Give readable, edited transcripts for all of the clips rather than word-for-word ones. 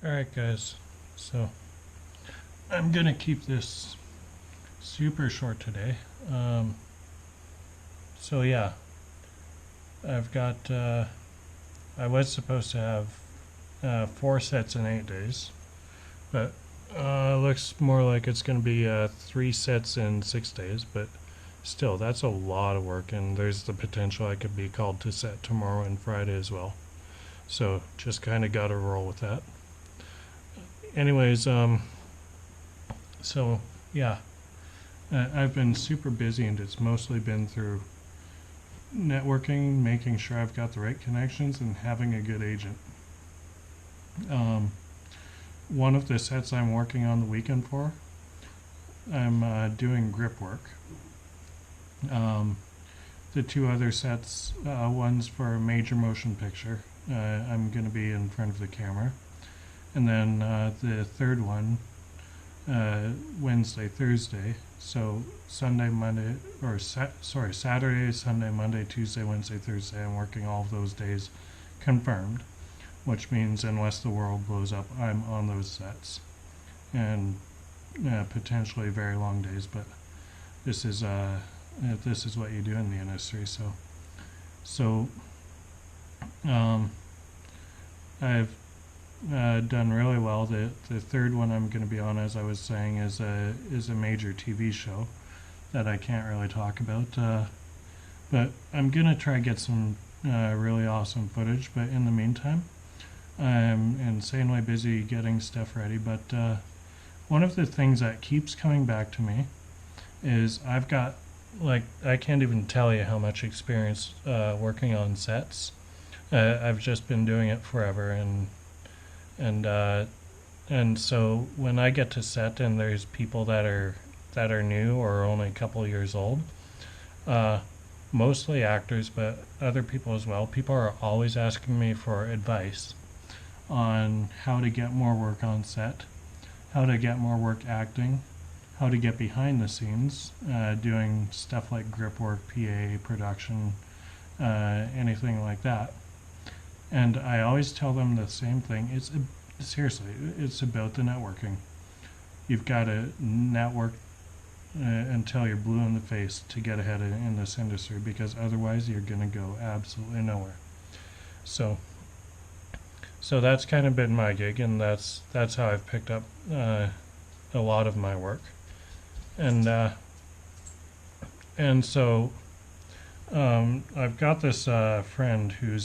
Alright guys, so I'm gonna keep this super short today. Um, so yeah, I've got, I was supposed to have 4 sets in 8 days, but looks more like it's gonna be 3 sets in 6 days, but still, that's a lot of work, and there's the potential I could be called to set tomorrow and Friday as well. So just kind of gotta roll with that. Anyways, so yeah, I've been super busy, and it's mostly been through networking, making sure I've got the right connections, and having a good agent. Um, One of the sets I'm working on the weekend for, I'm doing grip work. Um, the 2 other sets, one's for a major motion picture. I'm going to be in front of the camera. And then the third one, Wednesday, Thursday. So Sunday, Monday, or Saturday, Sunday, Monday, Tuesday, Wednesday, Thursday. I'm working all of those days confirmed, which means unless the world blows up, I'm on those sets, and potentially very long days. But this is what you do in the industry. So um, I've done really well. The third one I'm going to be on, as I was saying, is a major TV show that I can't really talk about. But I'm going to try to get some really awesome footage. But in the meantime, I'm insanely busy getting stuff ready. But one of the things that keeps coming back to me is I've got, like, I can't even tell you how much experience working on sets. I've just been doing it forever, and and so when I get to set and there's people that are new or only a couple years old, uh, mostly actors, but other people as well. People are always asking me for advice on how to get more work on set, how to get more work acting, how to get behind the scenes, doing stuff like grip work, PA, production, anything like that. And I always tell them the same thing. Seriously, it's about the networking. You've got to network until you're blue in the face to get ahead in this industry, because otherwise you're going to go absolutely nowhere. So, so that's kind of been my gig, and that's how I've picked up a lot of my work, and so I've got this friend who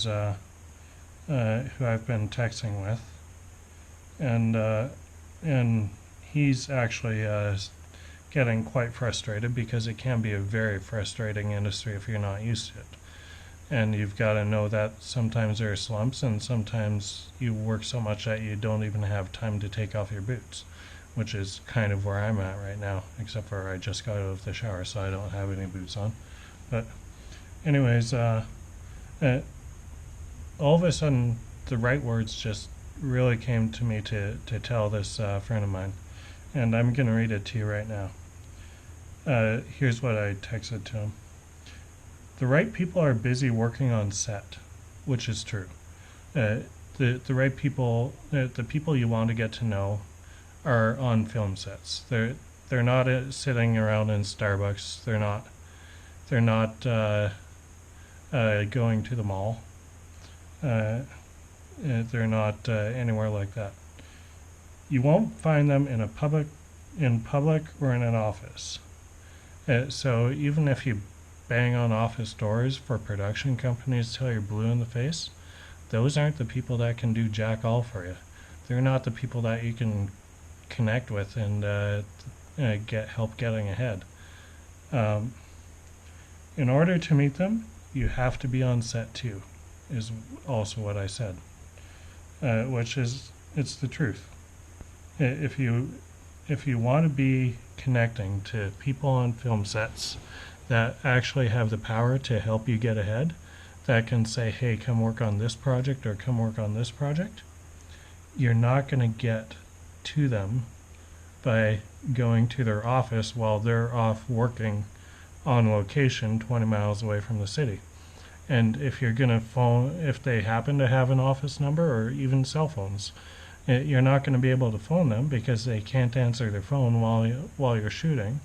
I've been texting with, and he's actually getting quite frustrated, because it can be a very frustrating industry if you're not used to it. And you've got to know that sometimes there are slumps, and sometimes you work so much that you don't even have time to take off your boots, which is kind of where I'm at right now, except for I just got out of the shower, so I don't have any boots on. But anyways, all of a sudden the right words just really came to me to tell this friend of mine, and I'm going to read it to you right now. Here's what I texted to him. The right people are busy working on set, which is true. The right people, the people you want to get to know, are on film sets. They're not sitting around in Starbucks. They're not going to the mall. They're not anywhere like that. You won't find them in public or in an office. So even if you bang on office doors for production companies till you're blue in the face, those aren't the people that can do jack all for you. They're not the people that you can connect with and get help getting ahead. In order to meet them, you have to be on set too, is also what I said, which is, it's the truth. If you want to be connecting to people on film sets that actually have the power to help you get ahead, that can say, hey, come work on this project or come work on this project, you're not going to get to them by going to their office while they're off working on location 20 miles away from the city. And if you're going to phone, if they happen to have an office number or even cell phones, You're not going to be able to phone them because they can't answer their phone while you're shooting.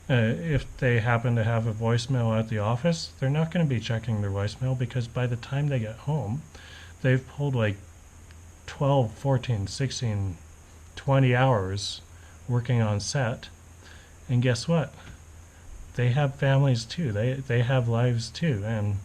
If they happen to have a voicemail at the office, they're not going to be checking their voicemail because by the time they get home, they've pulled like 12, 14, 16, 20 hours working on set. And guess what? They have families too. They have lives too. And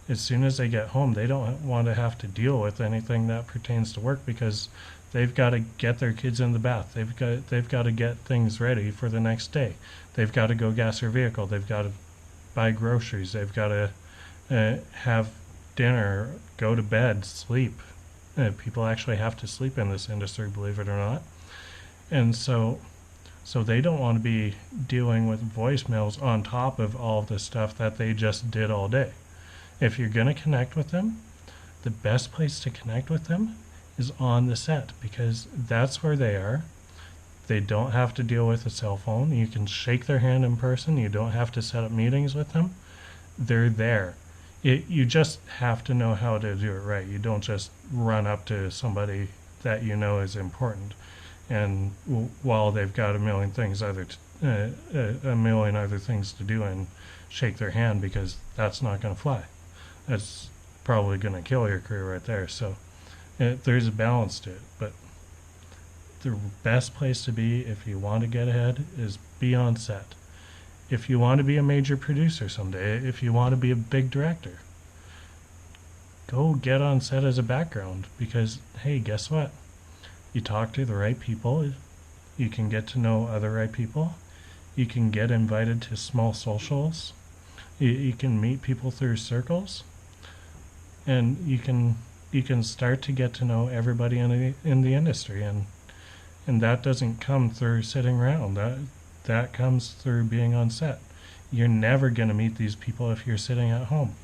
as soon as they get home, they don't want to have to deal with anything that pertains to work because they've got to get their kids in the bath. They've got to get things ready for the next day. They've got to go gas their vehicle. They've got to buy groceries. They've got to have dinner, go to bed, sleep. People actually have to sleep in this industry, believe it or not. And so they don't want to be dealing with voicemails on top of all the stuff that they just did all day. If you're going to connect with them, the best place to connect with them is on the set because that's where they are. They don't have to deal with a cell phone. You can shake their hand in person. You don't have to set up meetings with them. They're there. You just have to know how to do it right. You don't just run up to somebody that you know is important and while they've got a million other things to do and shake their hand because that's not going to fly. That's probably going to kill your career right there. So there's a balance to it, but the best place to be if you want to get ahead is be on set. If you want to be a major producer someday, if you want to be a big director, go get on set as a background because, hey, guess what? You talk to the right people, you can get to know other right people, you can get invited to small socials, you can meet people through circles, and you can start to get to know everybody in the industry, and that doesn't come through sitting around. That comes through being on set. You're never going to meet these people if you're sitting at home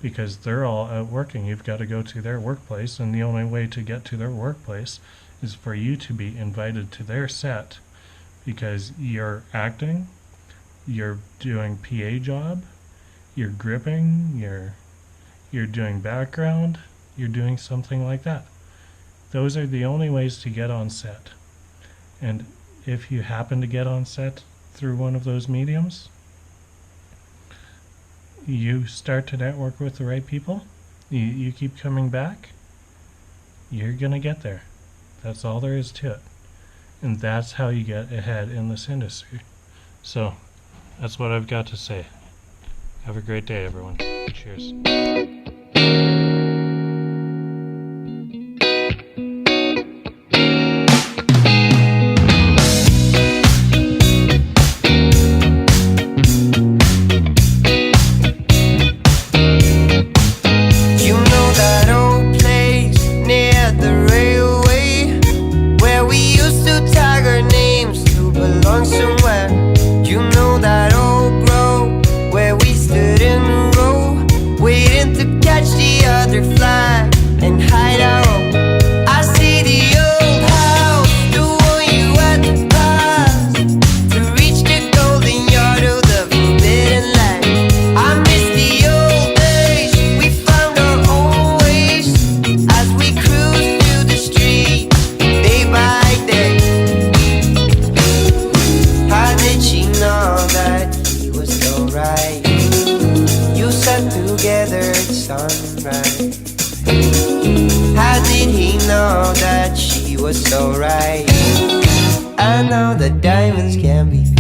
because they're all out working. You've got to go to their workplace, and the only way to get to their workplace is for you to be invited to their set because you're acting, you're doing PA job, you're gripping, you're doing background, you're doing something like that. Those are the only ways to get on set. And if you happen to get on set through one of those mediums, you start to network with the right people, you keep coming back, you're going to get there. That's all there is to it. And that's how you get ahead in this industry. So, that's what I've got to say. Have a great day, everyone. Cheers. How did he know that she was so right? I know that diamonds can be